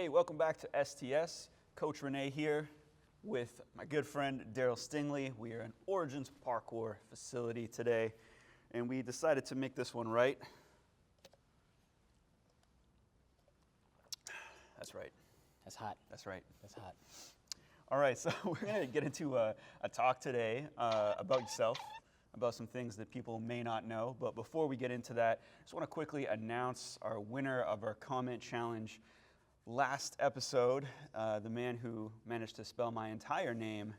Hey, welcome back to STS. Coach Renee here with my good friend Darryl Stingley. We are in Origins Parkour facility today, and we decided to make this one right. That's right. That's hot. That's right. That's hot. All right, so we're going to get into a talk today about yourself, about some things that people may not know. But before we get into that, I just want to quickly announce our winner of our comment challenge. Last episode, the man who managed to spell my entire name,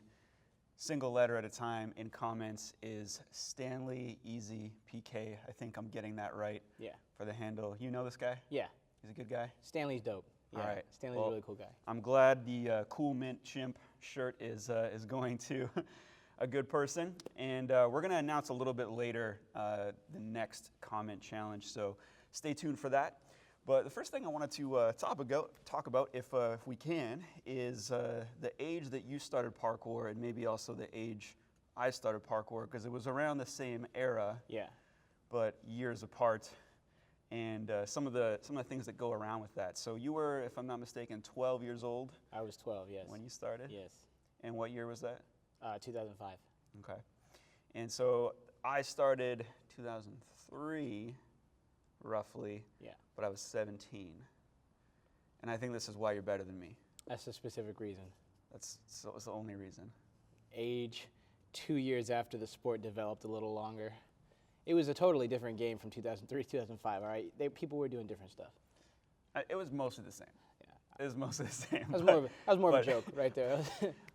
single letter at a time, in comments is Stanley Easy PK. I think I'm getting that right. Yeah. For the handle. You know this guy? Yeah. He's a good guy? Stanley's dope. Yeah. All right. Stanley's a really cool guy. I'm glad the Cool Mint Chimp shirt is going to a good person. And we're going to announce a little bit later the next comment challenge, so stay tuned for that. But the first thing I wanted to talk about, if we can, is the age that you started parkour and maybe also the age I started parkour, because it was around the same era, Yeah. but years apart, and some of the things that go around with that. So you were, if I'm not mistaken, 12 years old I was 12, yes. when you started? Yes. And what year was that? 2005. Okay. And so I started 2003, roughly. Yeah. But I was 17. And I think this is why you're better than me. That's a specific reason. It's the only reason. Age, 2 years after the sport developed a little longer. It was a totally different game from 2003 to 2005, all right? People were doing different stuff. It was mostly the same. Yeah. It was mostly the same. That was more of a joke right there.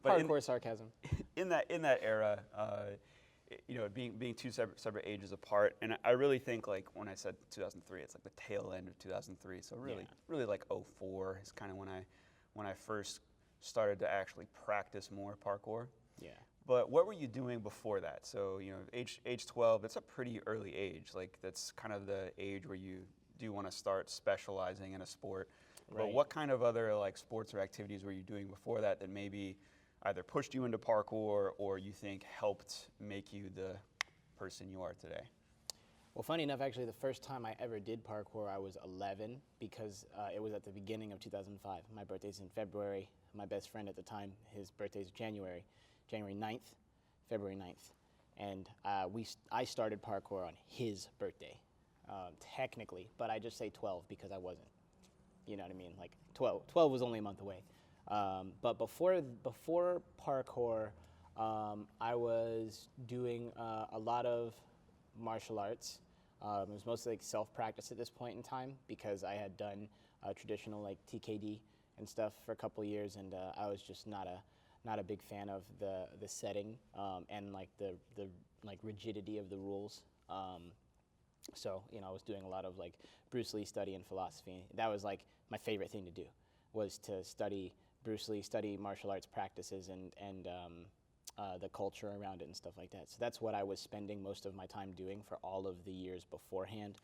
Hardcore sarcasm. In that era, being two separate ages apart, and I really think, like, when I said 2003, it's like the tail end of 2003. So really like 04 is kind of when I first started to actually practice more parkour. Yeah. But what were you doing before that? So, age 12, it's a pretty early age. Like, that's kind of the age where you do want to start specializing in a sport. Right. But what kind of other, like, sports or activities were you doing before that maybe either pushed you into parkour or you think helped make you the person you are today? Well, funny enough, actually, the first time I ever did parkour, I was 11, because it was at the beginning of 2005. My birthday's in February. My best friend at the time, his birthday's January 9th, February 9th. And I started parkour on his birthday, technically, but I just say 12 because I wasn't. You know what I mean? Like 12 was only a month away. But before parkour, I was doing a lot of martial arts. It was mostly like self-practice at this point in time, because I had done traditional like TKD and stuff for a couple years, and I was just not a big fan of the setting and like the like rigidity of the rules. So I was doing a lot of like Bruce Lee study and philosophy. That was like my favorite thing to do, was to study Bruce Lee, study martial arts practices and the culture around it and stuff like that. So that's what I was spending most of my time doing for all of the years beforehand.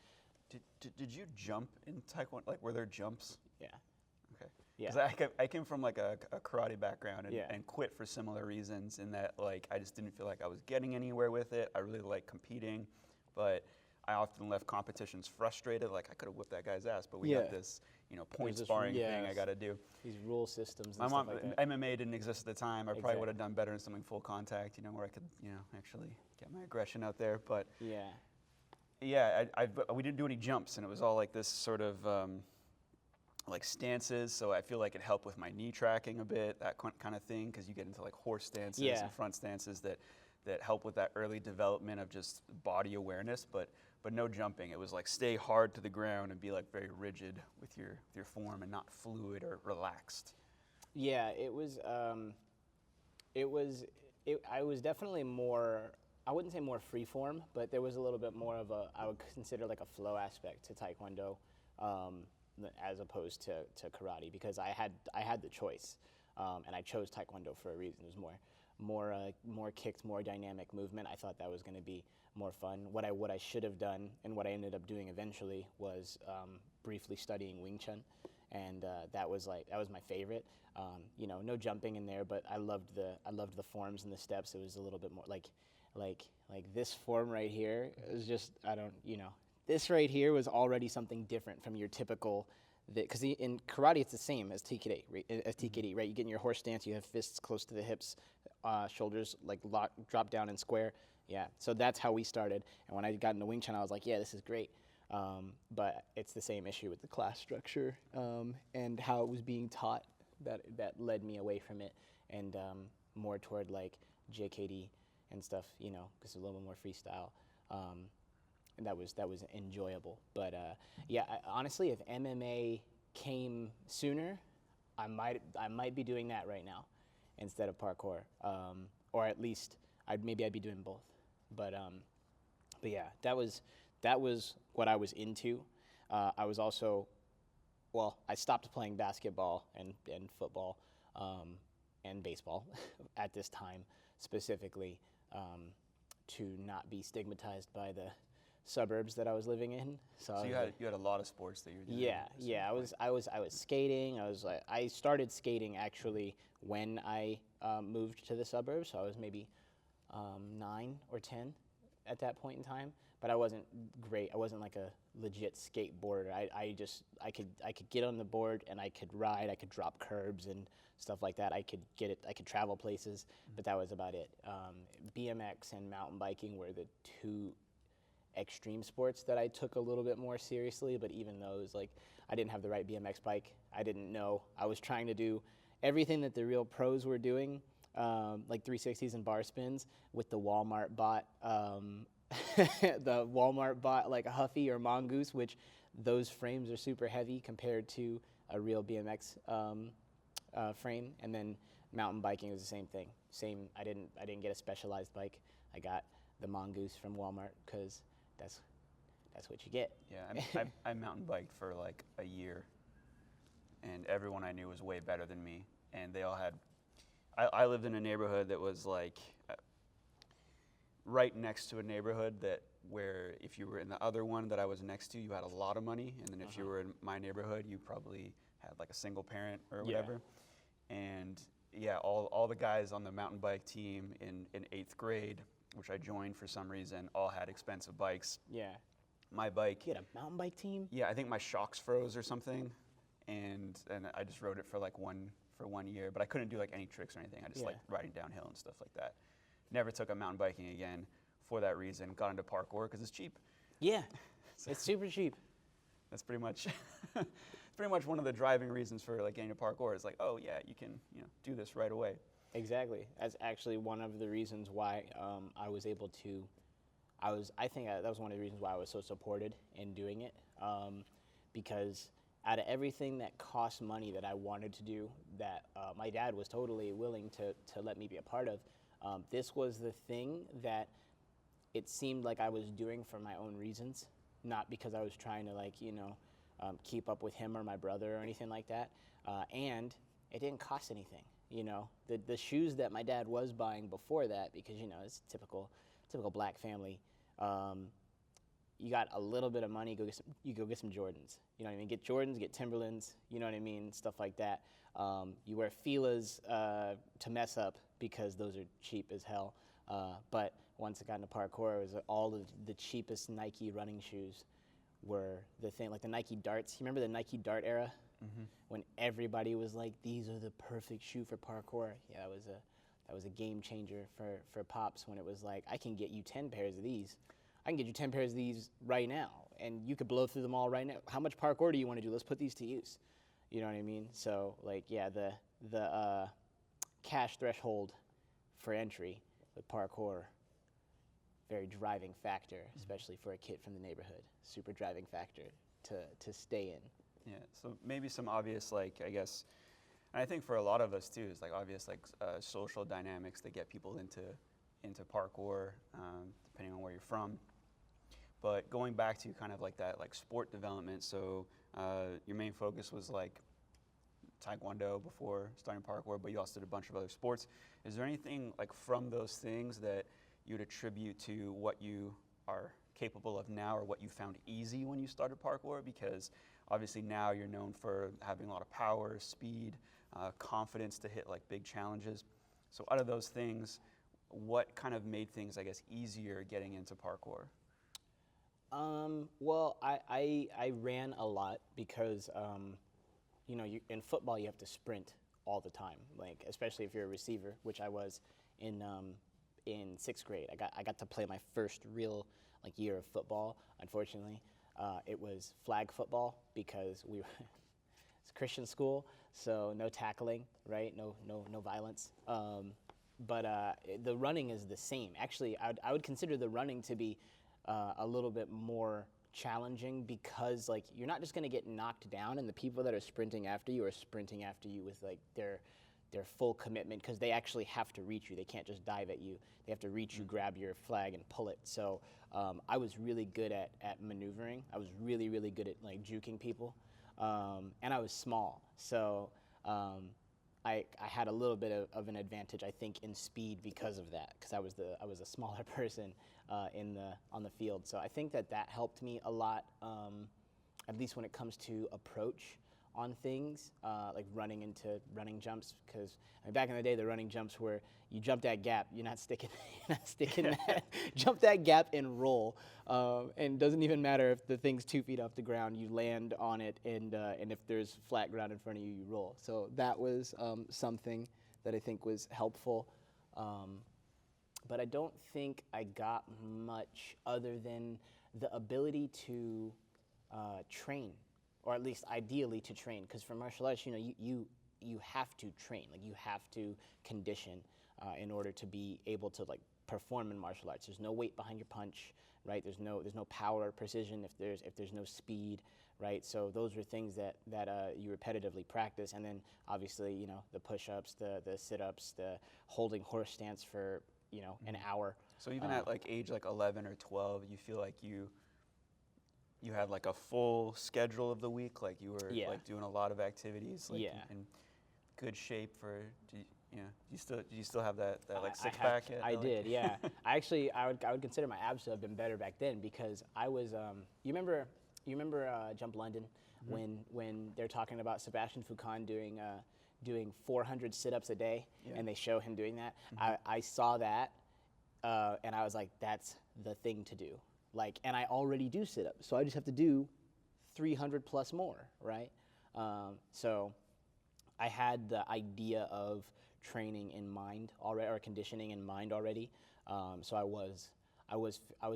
Did you jump in Taekwondo? Like, were there jumps? Yeah. Okay. Yeah. Because I came from like a karate background Yeah. and quit for similar reasons, in that, like, I just didn't feel like I was getting anywhere with it. I really liked competing, but I often left competitions frustrated. Like, I could have whipped that guy's ass, but we got this, point sparring thing I got to do. These rule systems and My stuff mom, like that. MMA didn't exist at the time. I probably would have done better in something full contact, where I could, actually get my aggression out there. But Yeah. we didn't do any jumps, and it was all like this sort of like stances. So I feel like it helped with my knee tracking a bit, that kind of thing, because you get into like horse stances and front stances that help with that early development of just body awareness, but no jumping. It was like stay hard to the ground and be like very rigid with your form and not fluid or relaxed. Yeah, I was definitely more, I wouldn't say more free form, but there was a little bit more of I would consider like a flow aspect to Taekwondo, as opposed to karate, because I had the choice, and I chose Taekwondo for a reason. It was more kicks, more dynamic movement. I thought that was going to be more fun. What I should have done, and what I ended up doing eventually, was briefly studying Wing Chun, and that was my favorite. No jumping in there, but I loved the forms and the steps. It was a little bit more like this form right here. It was just, this right here was already something different from your typical because in karate it's the same as TKD, right? Right? You get in your horse stance, you have fists close to the hips, shoulders like drop down and square. Yeah, so that's how we started. And when I got into Wing Chun, I was like, yeah, this is great. But it's the same issue with the class structure and how it was being taught that led me away from it and more toward like JKD and stuff, you know, because it's a little bit more freestyle. And that was enjoyable. But yeah, honestly, if MMA came sooner, I might be doing that right now instead of parkour, or at least I'd be doing both. But yeah, that was what I was into. I was also, well, I stopped playing basketball and football and baseball at this time specifically to not be stigmatized by the suburbs that I was living in. So you had a lot of sports that you were doing. Yeah. I was skating. I started skating actually when I moved to the suburbs. So I was maybe 9 or 10 at that point in time. But I wasn't great. I wasn't like a legit skateboarder. I could get on the board and I could ride. I could drop curbs and stuff like that. I could travel places, but that was about it. BMX and mountain biking were the two extreme sports that I took a little bit more seriously, but even those, like, I didn't have the right BMX bike. I didn't know. I was trying to do everything that the real pros were doing, like 360s and bar spins with the Walmart bought, like a Huffy or Mongoose, which those frames are super heavy compared to a real BMX frame. And then mountain biking was the same thing. I didn't get a specialized bike. I got the Mongoose from Walmart because that's what you get. Yeah, I mountain biked for like a year, and everyone I knew was way better than me, and they all had. I lived in a neighborhood that was like right next to a neighborhood where if you were in the other one that I was next to, you had a lot of money, and then if you were in my neighborhood, you probably had like a single parent or whatever. And yeah, all the guys on the mountain bike team in 8th grade, which I joined for some reason, all had expensive bikes. Yeah. My bike. You had a mountain bike team? Yeah, I think my shocks froze or something, and I just rode it for like 1 year, but I couldn't do like any tricks or anything. I just like riding downhill and stuff like that. Never took up mountain biking again for that reason. Got into parkour because it's cheap. Yeah, it's super cheap. That's pretty much one of the driving reasons for like getting into parkour. Is like, oh yeah, you can do this right away. Exactly. That's actually one of the reasons why I was able to. I think that was one of the reasons why I was so supported in doing it, because out of everything that cost money that I wanted to do, that my dad was totally willing to let me be a part of, this was the thing that it seemed like I was doing for my own reasons, not because I was trying to keep up with him or my brother or anything like that, and it didn't cost anything. The shoes that my dad was buying before that, because it's typical black family. You got a little bit of money, you go get some Jordans. You know what I mean? Get Jordans, get Timberlands. You know what I mean? Stuff like that. You wear Fila's to mess up because those are cheap as hell. But once I got into parkour, it was all of the cheapest Nike running shoes were the thing, like the Nike Darts. You remember the Nike Dart era? Mm-hmm. When everybody was like, "These are the perfect shoe for parkour." Yeah, that was a game changer for Pops when it was like, I can get you 10 pairs of these. I can get you 10 pairs of these right now, and you could blow through them all right now. How much parkour do you want to do? Let's put these to use. You know what I mean? So, like, yeah, the cash threshold for entry with parkour, very driving factor, especially for a kid from the neighborhood. Super driving factor to stay in. Yeah, so maybe some obvious, like, I guess, and I think for a lot of us too, it's like obvious like social dynamics that get people into parkour, depending on where you're from. But going back to kind of like that like sport development, so your main focus was like Taekwondo before starting parkour, but you also did a bunch of other sports. Is there anything like from those things that you would attribute to what you are capable of now, or what you found easy when you started parkour? Because obviously now you're known for having a lot of power, speed, confidence to hit like big challenges. So out of those things, what kind of made things, I guess, easier getting into parkour? Well, I ran a lot because in football you have to sprint all the time, like especially if you're a receiver, which I was in sixth grade. I got to play my first real like year of football. Unfortunately, it was flag football because we were it's a Christian school, so no tackling, right? No violence. But the running is the same. Actually, I would consider the running to be a little bit more challenging because like you're not just going to get knocked down, and the people that are sprinting after you are sprinting after you with like their full commitment because they actually have to reach you. They can't just dive at you. They have to reach you, grab your flag, and pull it. So I was really good at maneuvering. I was really good at like juking people, and I was small. So I had a little bit of an advantage, I think, in speed because of that, because I was a smaller person on the field. So I think that helped me a lot, at least when it comes to approach on things, like running jumps. Because back in the day, the running jumps were you jump that gap, you're not sticking that, jump that gap and roll, and it doesn't even matter if the thing's 2 feet off the ground, you land on it, and if there's flat ground in front of you, you roll. So that was something that I think was helpful. But I don't think I got much other than the ability to train, or at least ideally to train. Because for martial arts, you have to train, like you have to condition in order to be able to like perform in martial arts. There's no weight behind your punch, right? There's no power or precision if there's no speed, right? So those are things that you repetitively practice, and then obviously the push-ups, the sit-ups, the holding horse stance for an hour. So even at like age like 11 or 12, you feel like you had like a full schedule of the week, like you were like doing a lot of activities, like in good shape for. Do you still have that like six pack? I did, yeah. I would consider my abs to have been better back then because I was. You remember Jump London when they're talking about Sebastian Foucan doing 400 sit-ups a day, and they show him doing that. I saw that, and I was like, that's the thing to do. Like, and I already do sit-ups, so I just have to do 300 plus more, right? So I had the idea of training in mind already, or conditioning in mind already. So I was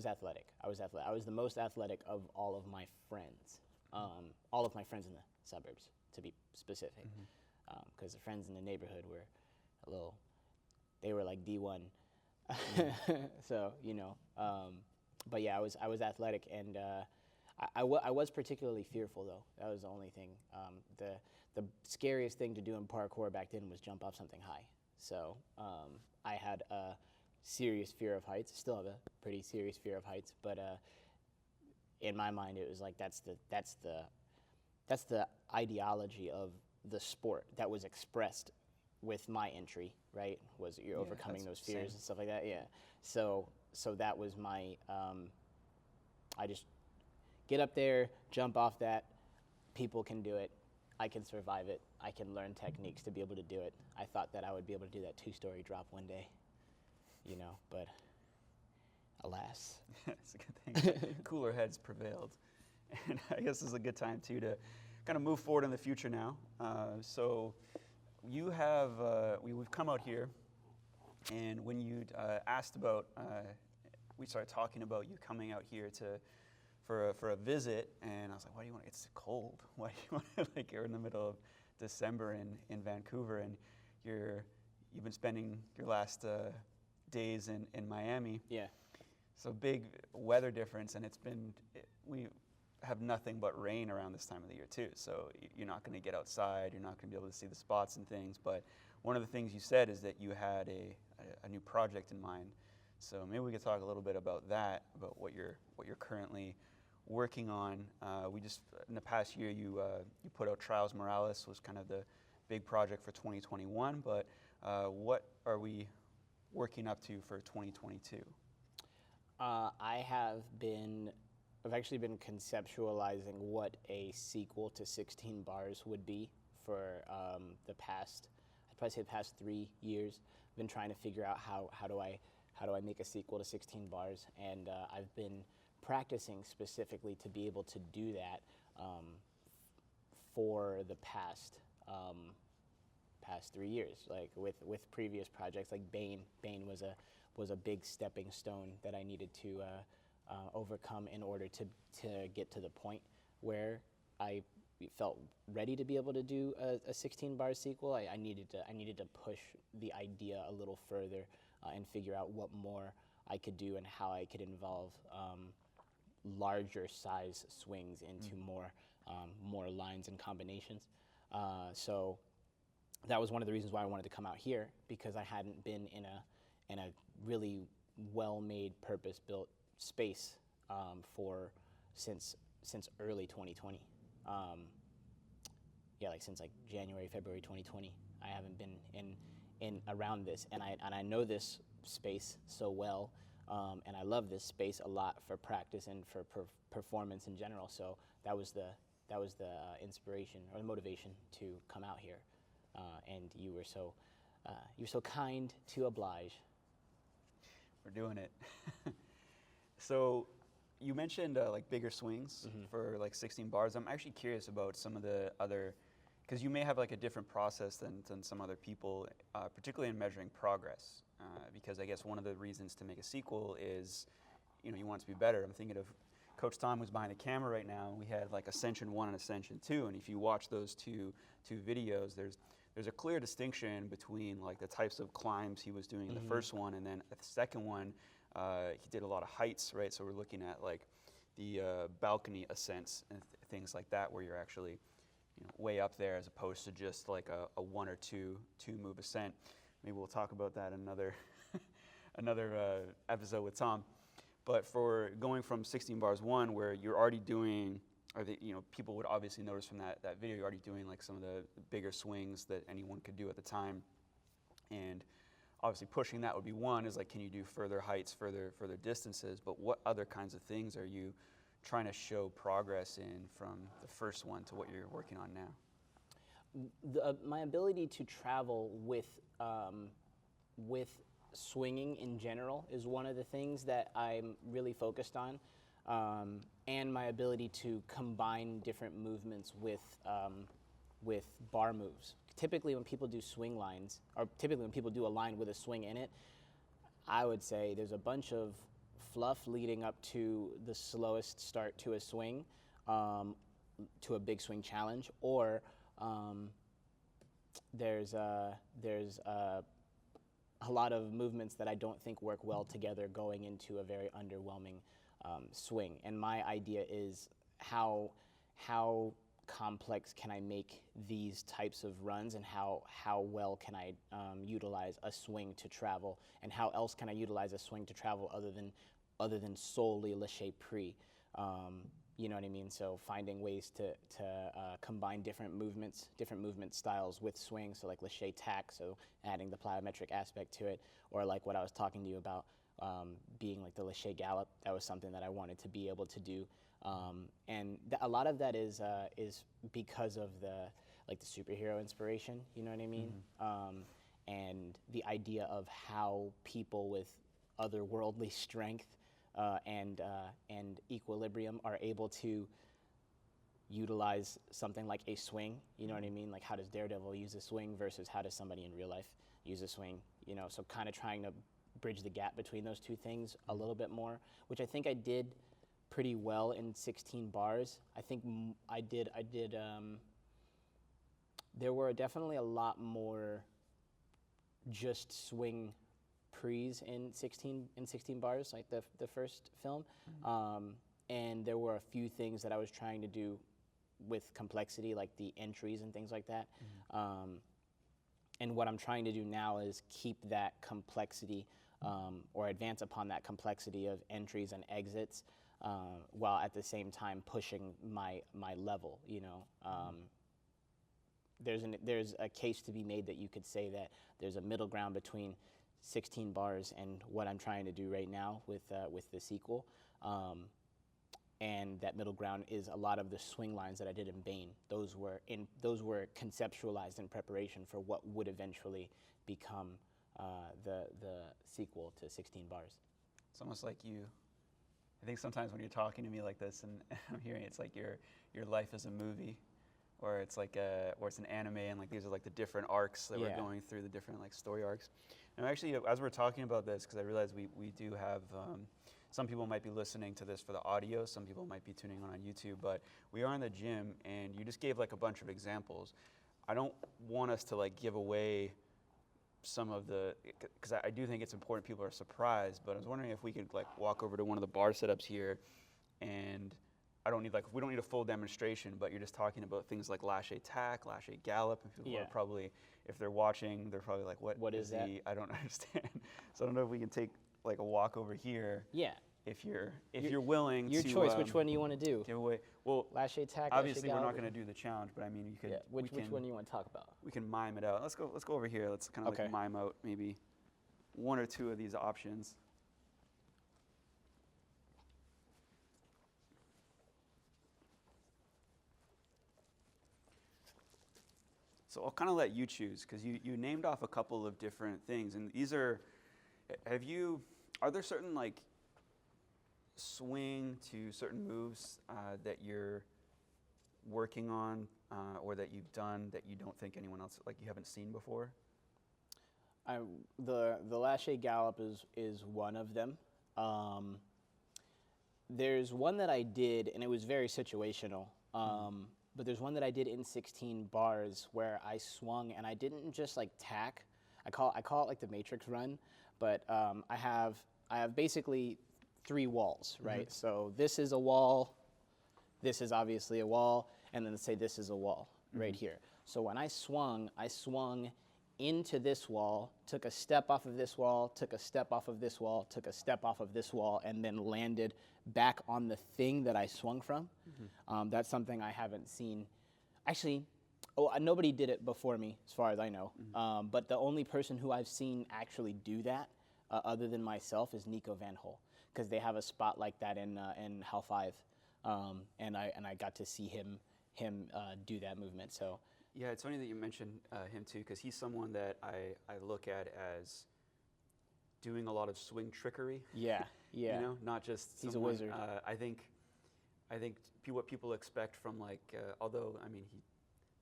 athletic. I was the most athletic of all of my friends. All of my friends in the suburbs, to be specific, because the friends in the neighborhood were they were like D1. So but yeah, I was athletic, and I was particularly fearful though. That was the only thing. The scariest thing to do in parkour back then was jump off something high. So I had a serious fear of heights. Still have a pretty serious fear of heights, but in my mind it was like that's the ideology of the sport that was expressed with my entry, right? Was you're overcoming those fears and stuff like that. Yeah. So that was my. I just get up there, jump off that. People can do it. I can survive it. I can learn techniques to be able to do it. I thought that I would be able to do that 2-story drop one day, but alas. It's a good thing. Cooler heads prevailed. And I guess this is a good time, too, to kind of move forward in the future now. So you have, we've come out here, and when you asked about, we started talking about you coming out here for a visit, and I was like, why do you want? It's cold. Why do you want to, like, you're in the middle of December in Vancouver, and you've been spending your last days in Miami. Yeah. So big weather difference, and we have nothing but rain around this time of the year too. So you're not going to get outside. You're not going to be able to see the spots and things. But one of the things you said is that you had a new project in mind. So maybe we could talk a little bit about that, about what you're currently working on. We just in the past year you put out Trials Morales was kind of the big project for 2021. But what are we working up to for 2022? I've actually been conceptualizing what a sequel to 16 Bars would be for I'd probably say the past 3 years. I've been trying to figure out how do I make a sequel to 16 Bars, and I've been practicing specifically to be able to do that for the past 3 years. Like with previous projects, like Bane was a big stepping stone that I needed to overcome in order to get to the point where I felt ready to be able to do a 16 bar sequel. I needed to push the idea a little further and figure out what more I could do and how I could involve larger size swings into more lines and combinations. So that was one of the reasons why I wanted to come out here, because I hadn't been in a really well-made, purpose-built space since early 2020. Like since like January, February 2020, I haven't been in around this, and I know this space so well, and I love this space a lot for practice and for performance in general. So that was the inspiration or the motivation to come out here, and you were so kind to oblige. We're doing it. So you mentioned like bigger swings for like 16 bars. I'm actually curious about some of the other, because you may have like a different process than some other people, particularly in measuring progress. Because I guess one of the reasons to make a sequel is, you want it to be better. I'm thinking of Coach Tom, who's behind the camera right now. And we had like Ascension 1 and Ascension 2, and if you watch those two videos, there's a clear distinction between like the types of climbs he was doing in the first one, and then at the second one, he did a lot of heights, right? So we're looking at like the balcony ascents and things like that, where you're actually way up there as opposed to just like a one or two move ascent. Maybe we'll talk about that in another episode with Tom. But for going from 16 bars 1, where you're already doing, people would obviously notice from that video, you're already doing like some of the bigger swings that anyone could do at the time. And obviously pushing that would be one, is like, can you do further heights, further distances? But what other kinds of things are you trying to show progress in from the first one to what you're working on now? My ability to travel with swinging in general is one of the things that I'm really focused on, and my ability to combine different movements with bar moves. Typically when people do swing lines, or typically when people do a line with a swing in it, I would say there's a bunch of fluff leading up to the slowest start to a swing, to a big swing challenge, or there's a lot of movements that I don't think work well together going into a very underwhelming swing. And my idea is how complex can I make these types of runs, and how well can I utilize a swing to travel, and how else can I utilize a swing to travel other than solely lâcher pris. You know what I mean? So finding ways to combine different movement styles with swing. So like lâcher tack, so adding the plyometric aspect to it, or like what I was talking to you about, being like the lâcher gallop. That was something that I wanted to be able to do, and a lot of that is because of the superhero inspiration. You know what I mean? And the idea of how people with otherworldly strength and equilibrium are able to utilize something like a swing. You know what I mean? Like, how does Daredevil use a swing versus how does somebody in real life use a swing? So kind of trying to bridge the gap between those two things a little bit more, which I think I did pretty well in 16 bars. I think I did. There were definitely a lot more just swing pris in 16 bars, like the first film, and there were a few things that I was trying to do with complexity, like the entries and things like that. And what I'm trying to do now is keep that complexity, or advance upon that complexity of entries and exits, while at the same time pushing my level. There's a case to be made that you could say that there's a middle ground between 16 bars and what I'm trying to do right now with the sequel, and that middle ground is a lot of the swing lines that I did in Bane. Those were conceptualized in preparation for what would eventually become the sequel to 16 bars. It's almost like you I think sometimes when you're talking to me like this and I'm hearing it's like your life is a movie, or it's like or it's an anime, and like these are like the different arcs that we're going through, the different like story arcs. And actually, as we're talking about this, because I realize we do have some people might be listening to this for the audio, some people might be tuning on YouTube, but we are in the gym, and you just gave like a bunch of examples. I don't want us to like give away some of the, because I do think it's important people are surprised, but I was wondering if we could like walk over to one of the bar setups here, and we don't need a full demonstration, but you're just talking about things like lache tack, lache gallop, and people are probably, if they're watching, they're probably like, what is that? I don't understand. So I don't know if we can take like a walk over here. Yeah. If you're willing your to. Your choice, which one do you want to do? Give away. Well, lache tack, obviously lache we're gallop. not going to do the challenge, but I mean, you could. Yeah. Which one do you want to talk about? We can mime it out. Let's go over here. Let's kind of like mime out maybe one or two of these options. So I'll kind of let you choose, because you named off a couple of different things, and these are, are there certain like swing to certain moves that you're working on or that you've done that you don't think anyone else, like you haven't seen before? The lache gallop is one of them. There's one that I did, and it was very situational. But there's one that I did in 16 bars where I swung, and I didn't just like tack. I call it like the matrix run, but I have basically 3 walls, right? So this is a wall, this is obviously a wall, and then let's say this is a wall right here. So when I swung into this wall, took a step off of this wall, took a step off of this wall, took a step off of this wall, and then landed back on the thing that I swung from. That's something I haven't seen. Actually, nobody did it before me, as far as I know. But the only person who I've seen actually do that, other than myself, is Nico Van Hol, because they have a spot like that in Hal 5, and I got to see him do that movement. So. Yeah, it's funny that you mentioned him too, because he's someone that I look at as doing a lot of swing trickery. Yeah. You know, not just he's a wizard. I think what people expect from like, although I mean he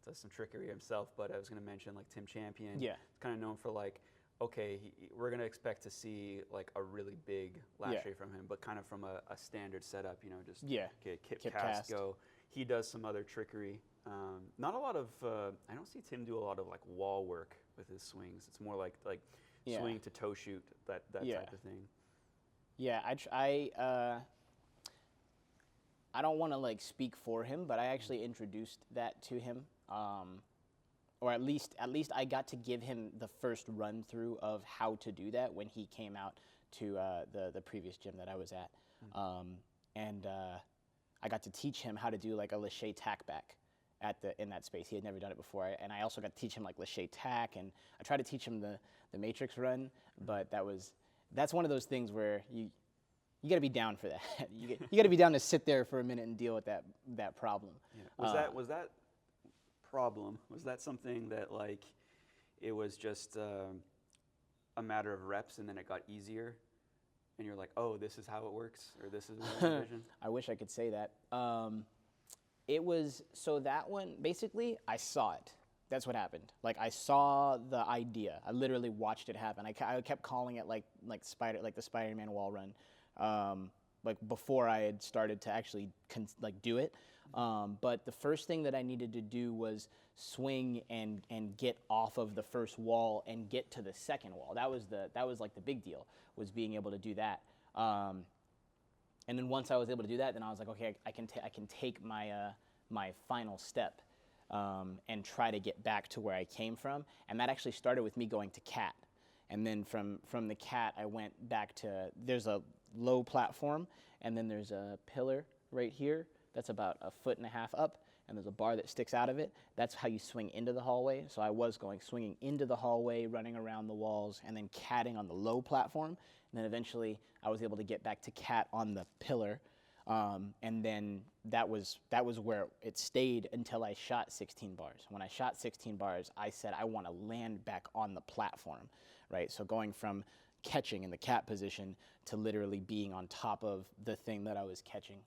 does some trickery himself, but I was going to mention like Tim Champion. Yeah, it's kind of known for like, okay, we're going to expect to see like a really big lache from him, but kind of from a standard setup, you know, just kip cast, go. He does some other trickery. Not a lot of. I don't see Tim do a lot of like wall work with his swings. It's more like swing to toe shoot, that type of thing. Yeah, I don't want to like speak for him, but I actually introduced that to him, or at least I got to give him the first run through of how to do that when he came out to the previous gym that I was at, and I got to teach him how to do like a lache tack back in that space. He had never done it before, and I also got to teach him like lache tack, and I tried to teach him the matrix run, but that's one of those things where you got to be down for that. you got to be down to sit there for a minute and deal with that problem. Yeah. Was that problem? Was that something that like it was just a matter of reps and then it got easier, and you're like, oh, this is how it works, or this is my vision? I wish I could say that. It was, so that one, basically, I saw it. That's what happened. Like, I saw the idea. I literally watched it happen. I kept calling it like the Spider-Man wall run, like before I had started to actually do it. But the first thing that I needed to do was swing and get off of the first wall and get to the second wall. That was like the big deal, was being able to do that. And then once I was able to do that, then I was like, okay, I can take my final step and try to get back to where I came from. And that actually started with me going to cat. And then from the cat, I went back to, there's a low platform, and then there's a pillar right here that's about 1.5 feet up, and there's a bar that sticks out of it. That's how you swing into the hallway. So I was swinging into the hallway, running around the walls, and then catting on the low platform. And then eventually I was able to get back to cat on the pillar. And then that was where it stayed until I shot 16 bars. When I shot 16 bars, I said I want to land back on the platform, right? So going from catching in the cat position to literally being on top of the thing that I was catching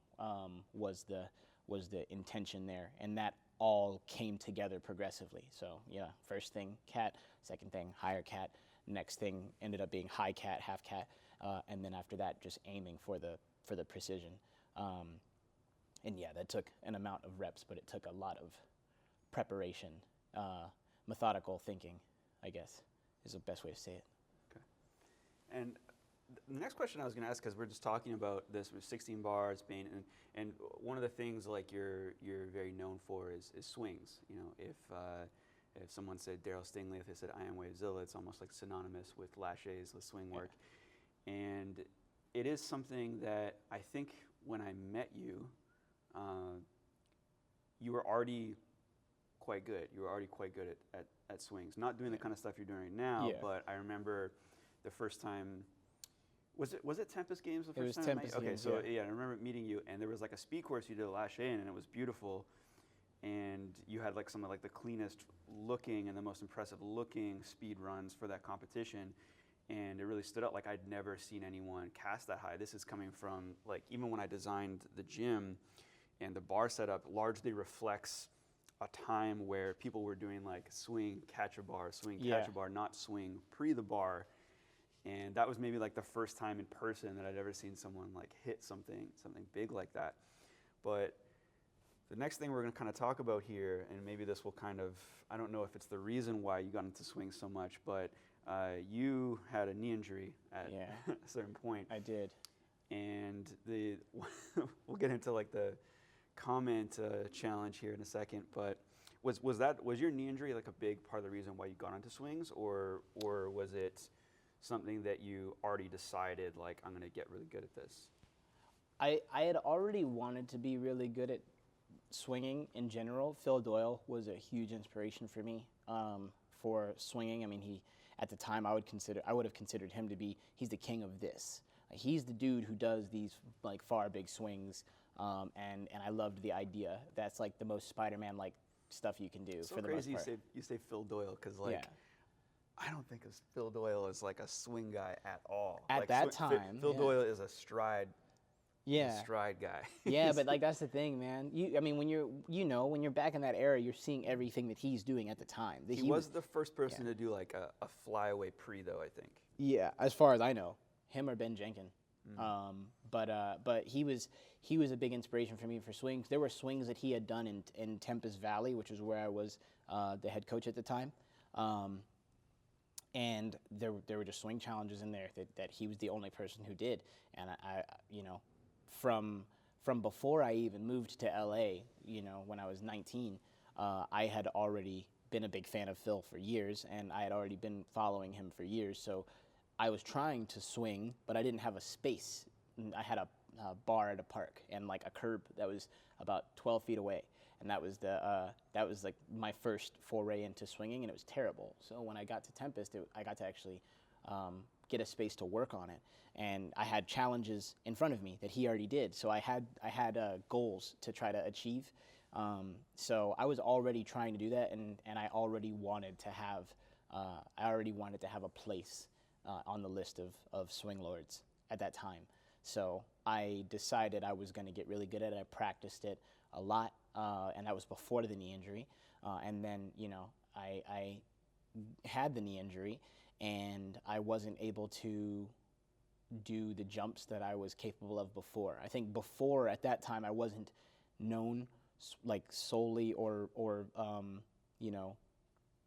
was the intention there, and that all came together progressively. So yeah, first thing cat, second thing higher cat, next thing ended up being high cat, half cat, and then after that just aiming for the precision. And yeah, that took an amount of reps, but it took a lot of preparation, methodical thinking, I guess, is the best way to say it. Okay. And the next question I was going to ask, because we're just talking about this with 16 bars, being, and one of the things like you're very known for is swings. You know, if someone said Darryl Stingley, if they said I am Wavezilla, it's almost like synonymous with laches, with swing work. And it is something that I think when I met you, you were already quite good. You were already quite good at swings. Not doing the kind of stuff you're doing right now, but I remember the first time. Was it Tempest Games the first time? It was Tempest Games. Okay, so yeah, I remember meeting you, and there was like a speed course you did a lache in, and it was beautiful. And you had like some of like the cleanest looking and the most impressive looking speed runs for that competition. And it really stood out. Like I'd never seen anyone cast that high. This is coming from like even when I designed the gym, and the bar setup largely reflects a time where people were doing like swing, catch a bar, not swing pre the bar. And that was maybe like the first time in person that I'd ever seen someone like hit something big like that. But the next thing we're going to kind of talk about here, and maybe this will kind of, I don't know if it's the reason why you got into swing so much, but you had a knee injury at a certain point. I did. And we'll get into like the comment challenge here in a second, but was your knee injury like a big part of the reason why you got into swings, or was it something that you already decided like I'm going to get really good at this? I had already wanted to be really good at swinging in general. Phil Doyle was a huge inspiration for me for swinging. I mean, at the time I would have considered him to be, he's the king of this. He's the dude who does these like far big swings, and I loved the idea. That's like the most Spider-Man like stuff you can do. It's so for the crazy most part. you say Phil Doyle, because like I don't think of Phil Doyle as like a swing guy at all. At like that time, Phil Doyle is a stride. Yeah. Stride guy. Yeah, but like that's the thing, man. I mean, when you're back in that era, you're seeing everything that he's doing at the time. He was the first person to do like a flyaway pre, though, I think. Yeah, as far as I know, him or Ben Jenkin. But he was a big inspiration for me for swings. There were swings that he had done in Tempest Valley, which is where I was the head coach at the time. And there were just swing challenges in there that he was the only person who did. And I from before I even moved to LA, when I was 19, I had already been a big fan of Phil for years, and I had already been following him for years. So I was trying to swing, but I didn't have a space. I had a bar at a park and like a curb that was about 12 feet away, and that was like my first foray into swinging, and it was terrible. So when I got to Tempest, I got to actually get a space to work on it, and I had challenges in front of me that he already did. So I had goals to try to achieve. So I was already trying to do that, and I already wanted to have a place on the list of swing lords at that time. So I decided I was going to get really good at it. I practiced it a lot, and that was before the knee injury. And then, I had the knee injury, and I wasn't able to do the jumps that I was capable of before. I think before, at that time, I wasn't known like solely or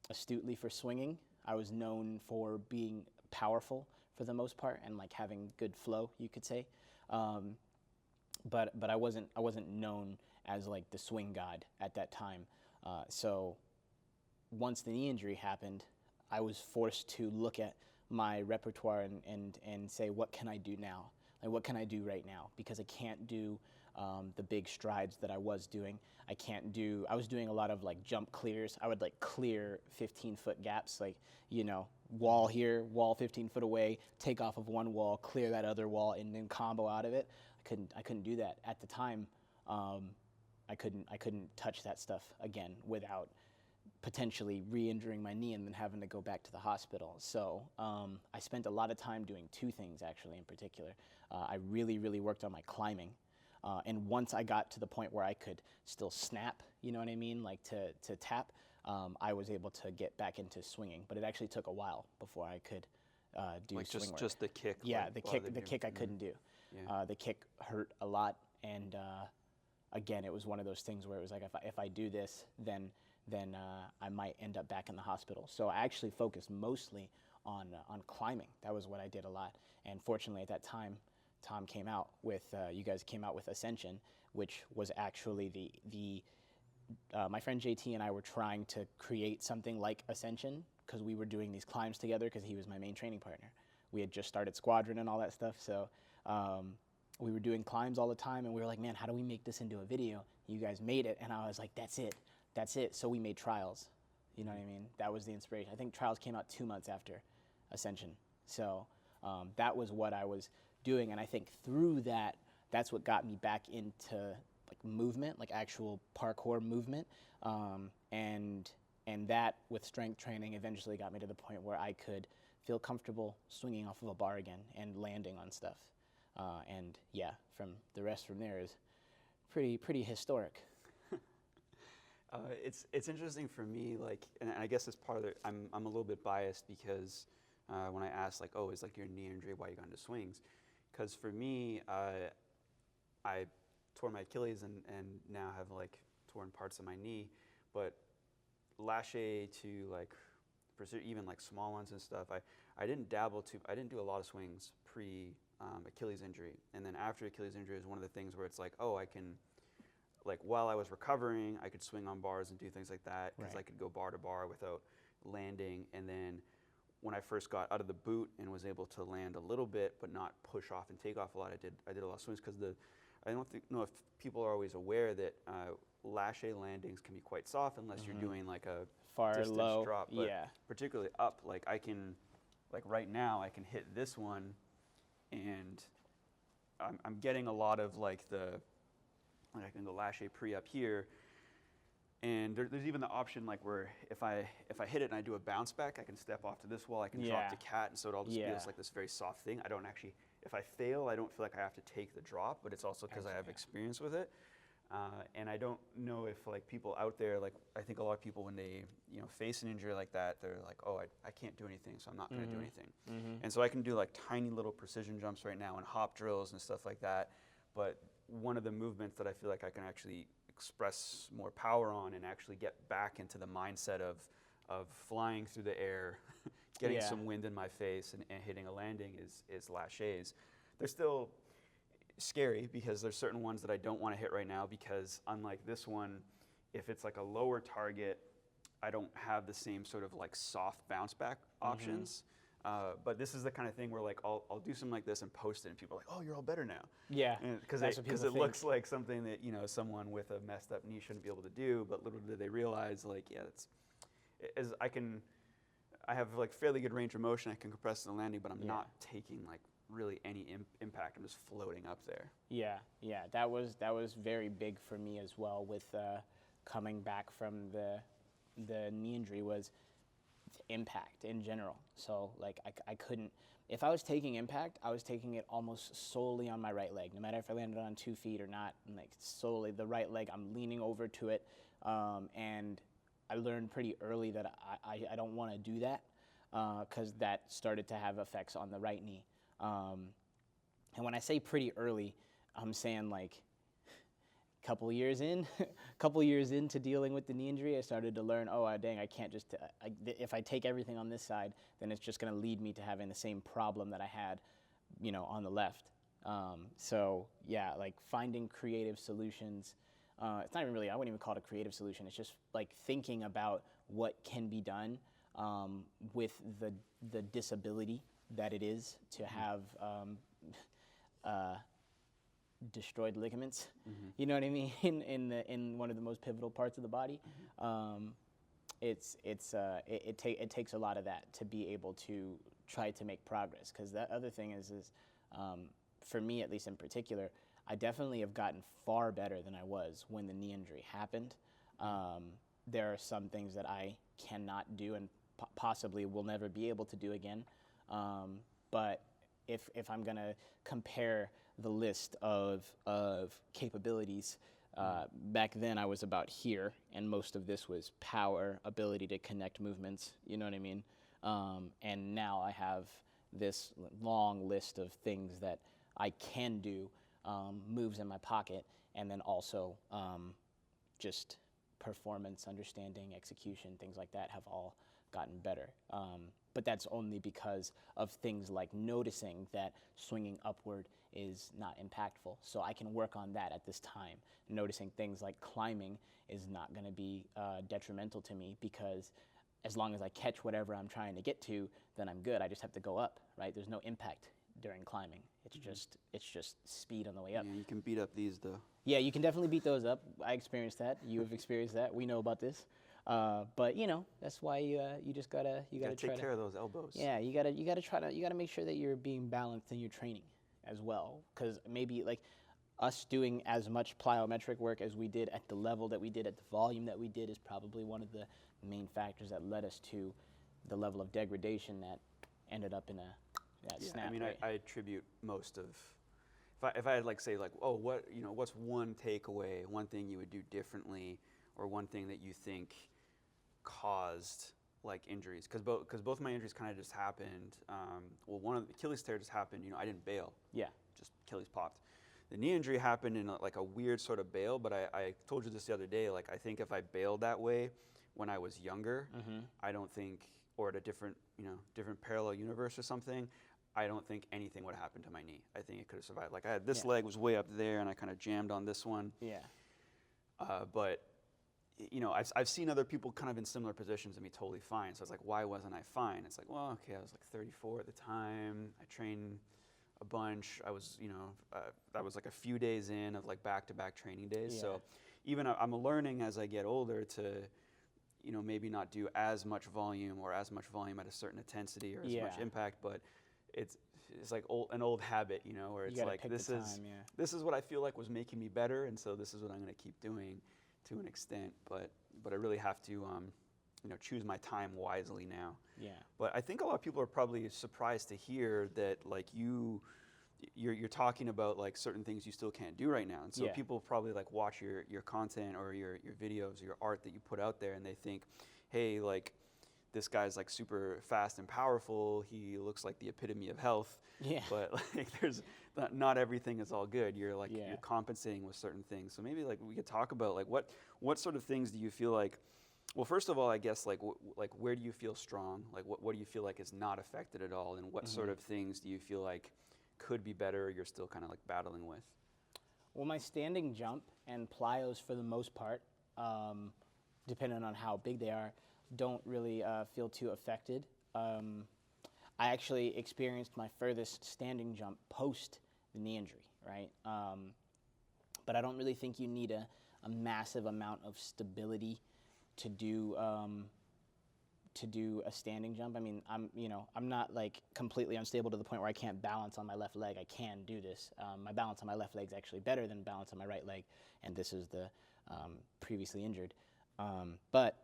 astutely for swinging. I was known for being powerful for the most part and like having good flow, you could say. But I wasn't known as like the swing god at that time. So once the knee injury happened, I was forced to look at my repertoire and say, what can I do now? Like, what can I do right now? Because I can't do the big strides that I was doing. I was doing a lot of like jump clears. I would like clear 15-foot gaps, like, wall here, wall 15 foot away, take off of one wall, clear that other wall, and then combo out of it. I couldn't do that at the time. I couldn't touch that stuff again without potentially re-injuring my knee and then having to go back to the hospital. So I spent a lot of time doing two things actually in particular. I really, really worked on my climbing. And once I got to the point where I could still snap, you know what I mean, like to tap, I was able to get back into swinging. But it actually took a while before I could do like swing work. just the kick. Yeah, like, the kick I couldn't do. Yeah. The kick hurt a lot, and again, it was one of those things where it was like if I do this, then I might end up back in the hospital. So I actually focused mostly on climbing. That was what I did a lot. And fortunately, at that time, Tom came out with you guys came out with Ascension, which was actually the my friend JT and I were trying to create something like Ascension because we were doing these climbs together because he was my main training partner. We had just started Squadron and all that stuff, so we were doing climbs all the time, and we were like, man, how do we make this into a video? You guys made it, and I was like, that's it. So we made Trials. You know what I mean? That was the inspiration. I think Trials came out 2 months after Ascension. So that was what I was doing, and I think through that, that's what got me back into like movement, like actual parkour movement, and that with strength training eventually got me to the point where I could feel comfortable swinging off of a bar again and landing on stuff. And yeah, from the rest from there is pretty historic. It's interesting for me, like, and I guess it's part of it. I'm a little bit biased because when I asked, like, oh, is like your knee injury why you got into swings? Because for me, I tore my Achilles and now have like torn parts of my knee, but lache to like even like small ones and stuff. I didn't I didn't do a lot of swings pre Achilles injury, and then after Achilles injury is one of the things where it's like, oh, I can, like, while I was recovering, I could swing on bars and do things like that because Right. I could go bar to bar without landing. And then when I first got out of the boot and was able to land a little bit but not push off and take off a lot, I did a lot of swings because I don't know if people are always aware that lache landings can be quite soft unless you're doing like a Far distance low, drop, but yeah. particularly up, like I can, like right now I can hit this one and I'm getting a lot of like I can go lache pre up here, and there's even the option like where if I hit it and I do a bounce back, I can step off to this wall, I can drop to cat, and so it all just feels like this very soft thing. I don't actually, if I fail, I don't feel like I have to take the drop, but it's also because I have experience with it. And I don't know if like people out there, like I think a lot of people when they face an injury like that, they're like, oh, I can't do anything, so I'm not going to do anything. And so I can do like tiny little precision jumps right now and hop drills and stuff like that. But one of the movements that I feel like I can actually express more power on and actually get back into the mindset of flying through the air, getting some wind in my face and hitting a landing is laches. They're still scary because there's certain ones that I don't want to hit right now because unlike this one, if it's like a lower target, I don't have the same sort of like soft bounce back options. But this is the kind of thing where like I'll do something like this and post it, and people are like, "Oh, you're all better now." Yeah, because it looks like something that someone with a messed up knee shouldn't be able to do. But little did they realize, like, I have like fairly good range of motion. I can compress the landing, but I'm not taking like really any impact. I'm just floating up there. Yeah, that was very big for me as well with coming back from the knee injury was impact in general. So like I couldn't, if I was taking impact, I was taking it almost solely on my right leg, no matter if I landed on 2 feet or not, like solely the right leg, I'm leaning over to it. And I learned pretty early that I don't want to do that because that started to have effects on the right knee. And when I say pretty early, I'm saying like couple years into dealing with the knee injury, I started to learn, oh, dang, I can't just, if I take everything on this side, then it's just going to lead me to having the same problem that I had, on the left. So yeah, like finding creative solutions. It's not even really, I wouldn't even call it a creative solution. It's just like thinking about what can be done with the disability that it is to have destroyed ligaments, you know what I mean, in one of the most pivotal parts of the body. It takes a lot of that to be able to try to make progress, because that other thing is for me at least in particular, I definitely have gotten far better than I was when the knee injury happened. there are some things that I cannot do and possibly will never be able to do again. But if I'm gonna compare the list of capabilities, back then I was about here, and most of this was power, ability to connect movements, you know what I mean? And now I have this long list of things that I can do, moves in my pocket, and then also just performance, understanding, execution, things like that have all gotten better. But that's only because of things like noticing that swinging upward is not impactful. So I can work on that at this time. Noticing things like climbing is not going to be detrimental to me, because as long as I catch whatever I'm trying to get to, then I'm good. I just have to go up, right? There's no impact during climbing. It's just speed on the way up. Yeah, you can beat up these though. Yeah, you can definitely beat those up. I experienced that. You have experienced that. We know about this. But you know, that's why you just gotta try take care of those elbows. Yeah, you gotta make sure that you're being balanced in your training as well. Because maybe like us doing as much plyometric work as we did at the level that we did, at the volume that we did, is probably one of the main factors that led us to the level of degradation that ended up in that snap. I mean, right? I attribute most of, if I had like say like, oh, what's one takeaway, one thing you would do differently, or one thing that you think caused like injuries, because both my injuries kind of just happened. Well, one of the Achilles tear just happened. You know, I didn't bail. Yeah. Just Achilles popped. The knee injury happened in like a weird sort of bail, but I told you this the other day. Like, I think if I bailed that way when I was younger, I don't think, or at a different parallel universe or something, I don't think anything would happen to my knee. I think it could have survived. Like, I had this leg was way up there, and I kind of jammed on this one. Yeah. But you know, I've seen other people kind of in similar positions and be totally fine. So it's like, why wasn't I fine? It's like, well, okay, I was like 34 at the time. I trained a bunch. I was, that was like a few days in of like back-to-back training days. Yeah. So even I'm learning as I get older to, maybe not do as much volume or as much volume at a certain intensity or as much impact, but it's like an old habit, where it's like, this is what I feel like was making me better, and so this is what I'm going to keep doing to an extent, but I really have to choose my time wisely now. Yeah. But I think a lot of people are probably surprised to hear that like you're talking about like certain things you still can't do right now, and so people probably like watch your content or your videos or your art that you put out there, and they think, hey, like, this guy's like super fast and powerful. He looks like the epitome of health. Yeah. But like, there's not everything is all good. You're like you're compensating with certain things. So maybe like we could talk about like what sort of things do you feel like? Well, first of all, I guess like where do you feel strong? Like what do you feel like is not affected at all? And what sort of things do you feel like could be better, or you're still kind of like battling with? Well, my standing jump and plyos, for the most part, depending on how big they are, don't really feel too affected. I actually experienced my furthest standing jump post the knee injury, right? But I don't really think you need a massive amount of stability to do a standing jump. I mean, I'm not like completely unstable to the point where I can't balance on my left leg. I can do this. My balance on my left leg is actually better than balance on my right leg, and this is the previously injured. But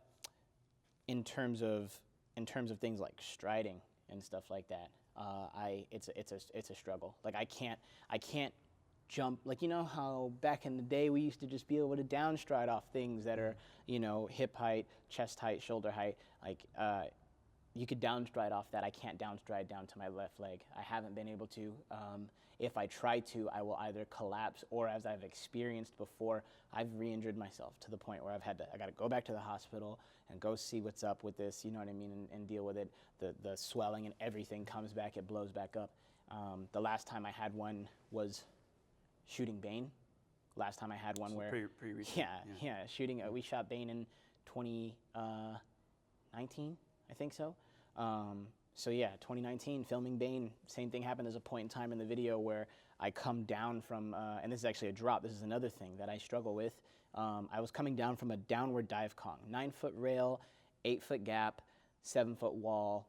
in terms of things like striding and stuff like that, it's a struggle. Like I can't jump, like, how back in the day we used to just be able to downstride off things that are, hip height, chest height, shoulder height. Like you could downstride off that. I can't downstride down to my left leg. I haven't been able to. If I try to, I will either collapse, or, as I've experienced before, I've re-injured myself to the point where I got to go back to the hospital and go see what's up with this, you know what I mean, and deal with it. The swelling and everything comes back, it blows back up. The last time I had one was shooting Bane. Last time I had one, so where pretty recent. Yeah, shooting. We shot Bane in 2019, I think so. So yeah, 2019, filming Bane, same thing happened. There's a point in time in the video where I come down from, and this is actually a drop. This is another thing that I struggle with. I was coming down from a downward dive Kong, 9-foot rail, 8-foot gap, 7-foot wall,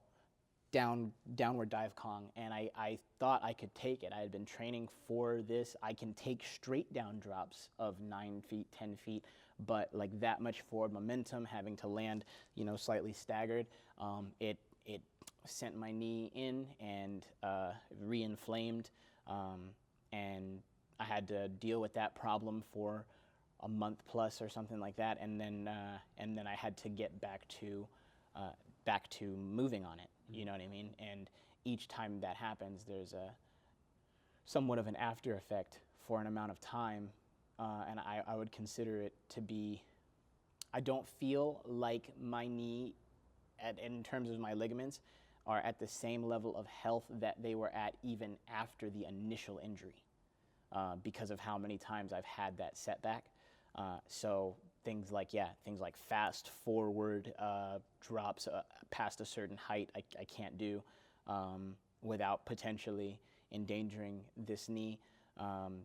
downward dive Kong, and I thought I could take it. I had been training for this. I can take straight down drops of 9 feet, 10 feet, but like that much forward momentum, having to land, slightly staggered, it sent my knee in and re-inflamed, and I had to deal with that problem for a month plus or something like that, and then I had to get back to moving on it. You know what I mean? And each time that happens, there's a somewhat of an after effect for an amount of time, and I would consider it to be. I don't feel like my knee, in terms of my ligaments, are at the same level of health that they were at even after the initial injury, because of how many times I've had that setback. So things like fast forward drops past a certain height I can't do without potentially endangering this knee.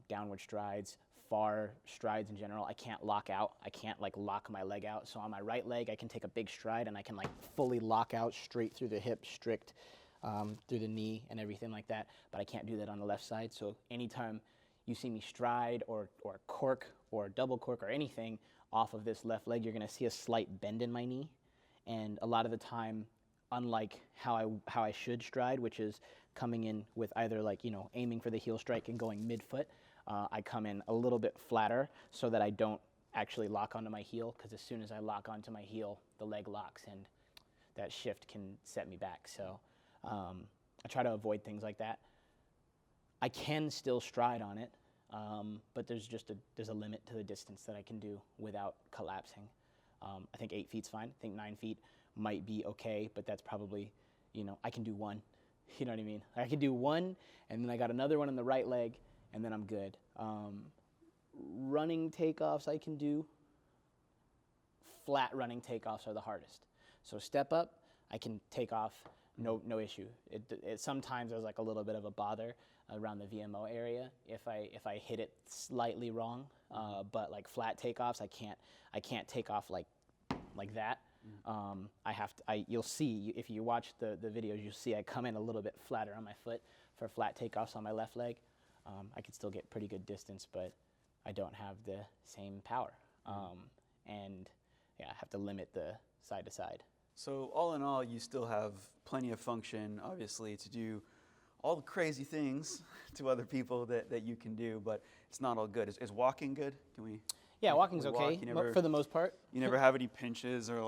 Downward strides, far strides in general, I can't lock out. I can't lock my leg out. So on my right leg, I can take a big stride and I can fully lock out straight through the hip, strict through the knee and everything like that. But I can't do that on the left side. So anytime you see me stride or cork or double cork or anything off of this left leg, you're going to see a slight bend in my knee. And a lot of the time, unlike how I should stride, which is coming in with either aiming for the heel strike and going mid-foot, I come in a little bit flatter so that I don't actually lock onto my heel, because as soon as I lock onto my heel, the leg locks and that shift can set me back. So I try to avoid things like that. I can still stride on it, but there's a limit to the distance that I can do without collapsing. I think 8 feet's fine. I think 9 feet might be okay, but that's probably, I can do one. You know what I mean? I can do one, and then I got another one on the right leg, and then I'm good. Running takeoffs I can do. Flat running takeoffs are the hardest. So step up, I can take off, no issue. It sometimes there's a little bit of a bother around the VMO area if I hit it slightly wrong. But flat takeoffs, I can't take off like that. You'll see if you watch the videos, you'll see I come in a little bit flatter on my foot for flat takeoffs on my left leg. I can still get pretty good distance, but I don't have the same power. And I have to limit the side to side. So all in all, you still have plenty of function, obviously, to do all the crazy things to other people that you can do, but it's not all good. Is walking good? Yeah, walking's okay for the most part. You never have any pinches or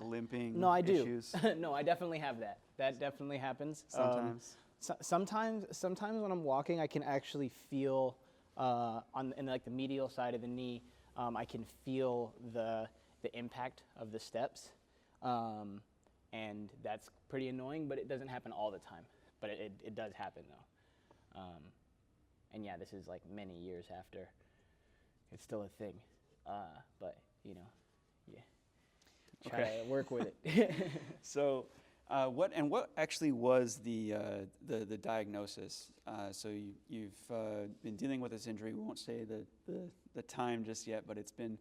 limping No, I do. issues? No, I definitely have that. That definitely happens. Sometimes. Sometimes when I'm walking, I can actually feel in the medial side of the knee. I can feel the impact of the steps, and that's pretty annoying. But it doesn't happen all the time. But it does happen though. And yeah, this is many years after. It's still a thing, but try to work with it. So, what actually was the diagnosis? So you've been dealing with this injury. We won't say the time just yet, but it's been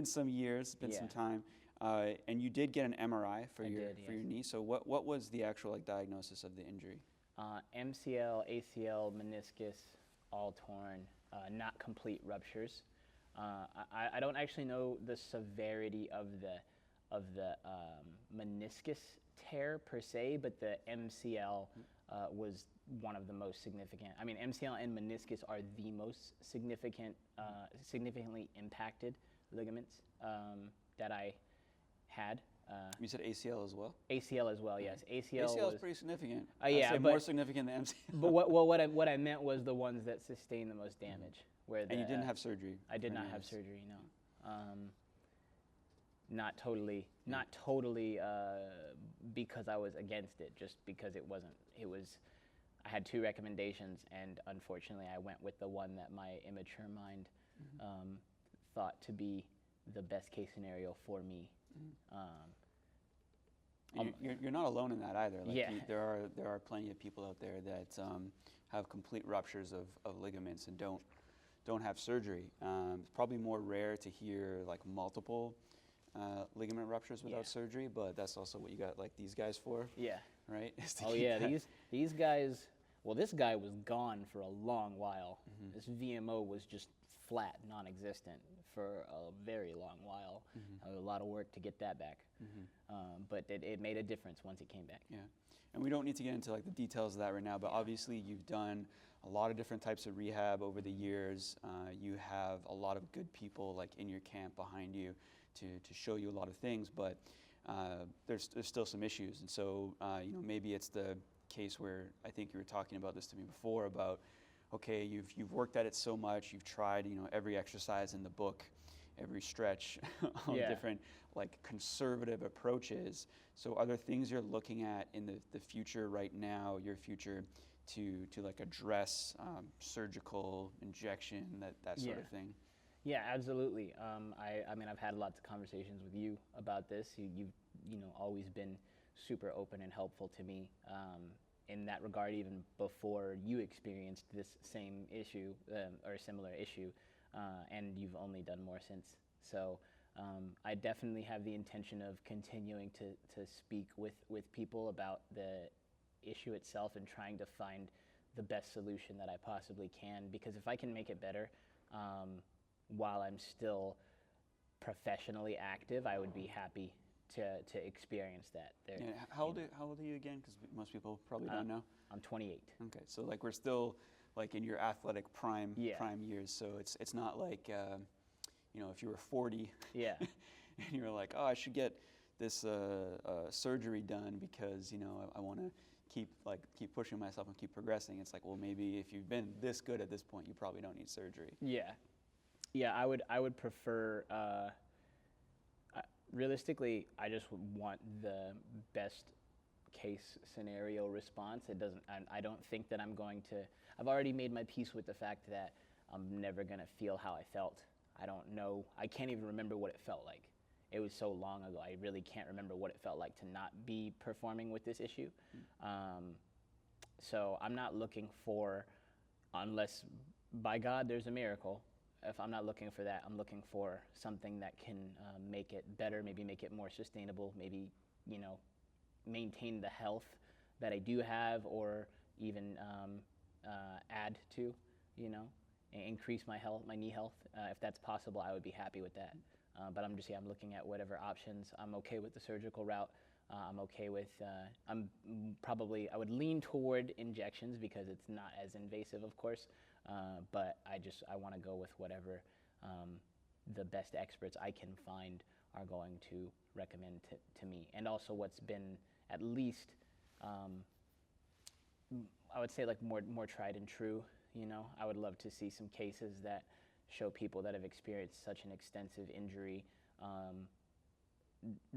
some years, it's been some time, and you did get an MRI for your knee. So what was the actual diagnosis of the injury? MCL, ACL, meniscus, all torn, not complete ruptures. I don't actually know the severity of the meniscus tear per se, but the MCL was one of the most significant. I mean, MCL and meniscus are the most significantly impacted ligaments that I had. You said ACL as well? ACL as well, yes. ACL is pretty significant. Yeah, but more significant than MCL. But what I meant was the ones that sustain the most damage. And you didn't have surgery? I did not have surgery, no. Not totally because I was against it, just because it wasn't. I had 2 recommendations, and unfortunately I went with the one that my immature mind thought to be the best case scenario for me. You're not alone in that either. There are plenty of people out there that have complete ruptures of ligaments and don't have surgery. It's probably more rare to hear multiple ligament ruptures without surgery, but that's also what you got these guys for. Yeah. Right? These guys. Well, this guy was gone for a long while. This VMO was just flat, non-existent for a very long while. A lot of work to get that back. But it made a difference once it came back. Yeah, and we don't need to get into like the details of that right now, but obviously you've done a lot of different types of rehab over the years. You have a lot of good people like in your camp behind you to show you a lot of things, but there's still some issues. And so, maybe it's the case where I think you were talking about this to me before about, okay, you've worked at it so much, you've tried, every exercise in the book, every stretch, all different like conservative approaches. So are there things you're looking at in the future right now, your future, to like address surgical injection, that sort of thing? Yeah, absolutely. I mean, I've had lots of conversations with you about this. You've always been super open and helpful to me in that regard, even before you experienced this same issue or a similar issue, and you've only done more since. So I definitely have the intention of continuing to speak with people about the issue itself and trying to find the best solution that I possibly can, because if I can make it better, while I'm still professionally active, I would be happy to experience that. Yeah, how old are you again? Because most people probably don't know. I'm 28. Okay, so like we're still like in your athletic prime years. So it's not like if you were 40, and you were like, oh, I should get this surgery done because I want to keep pushing myself and keep progressing. It's like, well, maybe if you've been this good at this point, you probably don't need surgery. Yeah, I would prefer. Realistically, I just want the best case scenario response. It doesn't. I don't think that I'm going to. I've already made my peace with the fact that I'm never gonna feel how I felt. I don't know. I can't even remember what it felt like. It was so long ago. I really can't remember what it felt like to not be performing with this issue. So I'm not looking for, unless by God there's a miracle. If I'm not looking for that, I'm looking for something that can make it better, maybe make it more sustainable, maybe, maintain the health that I do have, or even add to, increase my health, my knee health. If that's possible, I would be happy with that. But I'm looking at whatever options. I'm okay with the surgical route. I'm okay with, I would lean toward injections because it's not as invasive, of course. But I want to go with whatever the best experts I can find are going to recommend to me. And also what's been at least, I would say like more tried and true. I would love to see some cases that show people that have experienced such an extensive injury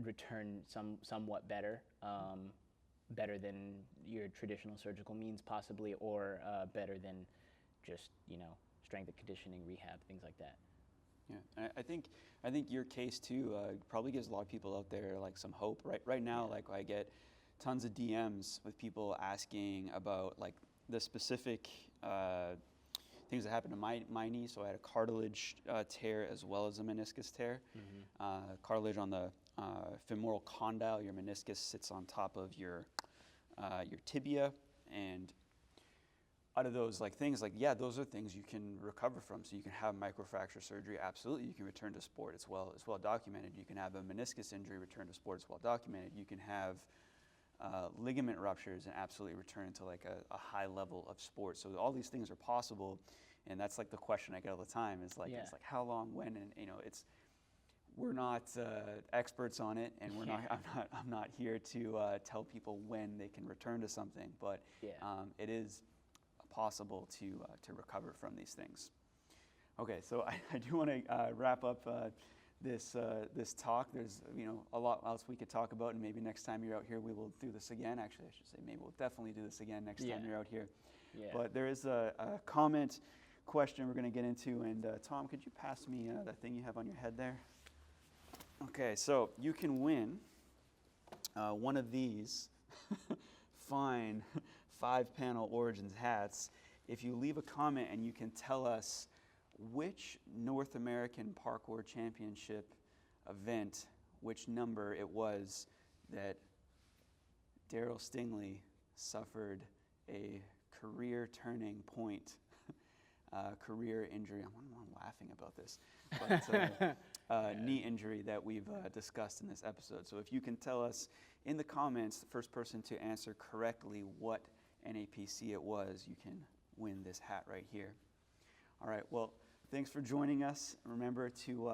return somewhat better, better than your traditional surgical means possibly, or better than just strength and conditioning, rehab, things like that. Yeah, and I think your case too probably gives a lot of people out there like some hope. Right now, like I get tons of DMs with people asking about like the specific things that happened to my knee. So I had a cartilage tear as well as a meniscus tear. Cartilage on the femoral condyle. Your meniscus sits on top of your tibia, and out of those things, those are things you can recover from. So you can have microfracture surgery, absolutely. You can return to sport. It's well documented. You can have a meniscus injury, return to sport. It's well documented. You can have ligament ruptures and absolutely return to like a high level of sport. So all these things are possible, and that's like the question I get all the time is like, it's like how long, when, and we're not experts on it, and I'm not here to tell people when they can return to something, but it is possible to recover from these things. Okay, so I do want to wrap up this talk. There's a lot else we could talk about, and maybe next time you're out here we will do this again. Actually, I should say maybe we'll definitely do this again next time you're out here. But there is a comment question we're going to get into, and Tom, could you pass me that thing you have on your head there? Okay, so you can win one of these fine 5-panel Origins hats if you leave a comment and you can tell us which North American Parkour Championship event, which number it was that Darryl Stingley suffered a career turning point career injury. I'm laughing about this, but knee injury that we've discussed in this episode. So if you can tell us in the comments, the first person to answer correctly what NAPC it was, you can win this hat right here. All right, well, thanks for joining us. Remember to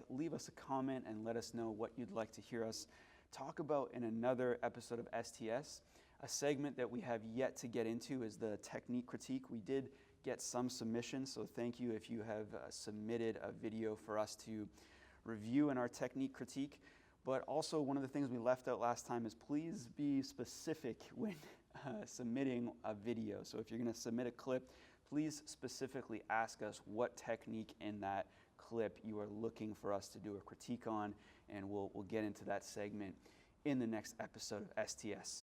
leave us a comment and let us know what you'd like to hear us talk about in another episode of STS. A segment that we have yet to get into is the technique critique. We did get some submissions, so thank you if you have submitted a video for us to review in our technique critique. But also, one of the things we left out last time is please be specific when submitting a video. So if you're going to submit a clip, please specifically ask us what technique in that clip you are looking for us to do a critique on, and we'll get into that segment in the next episode of STS.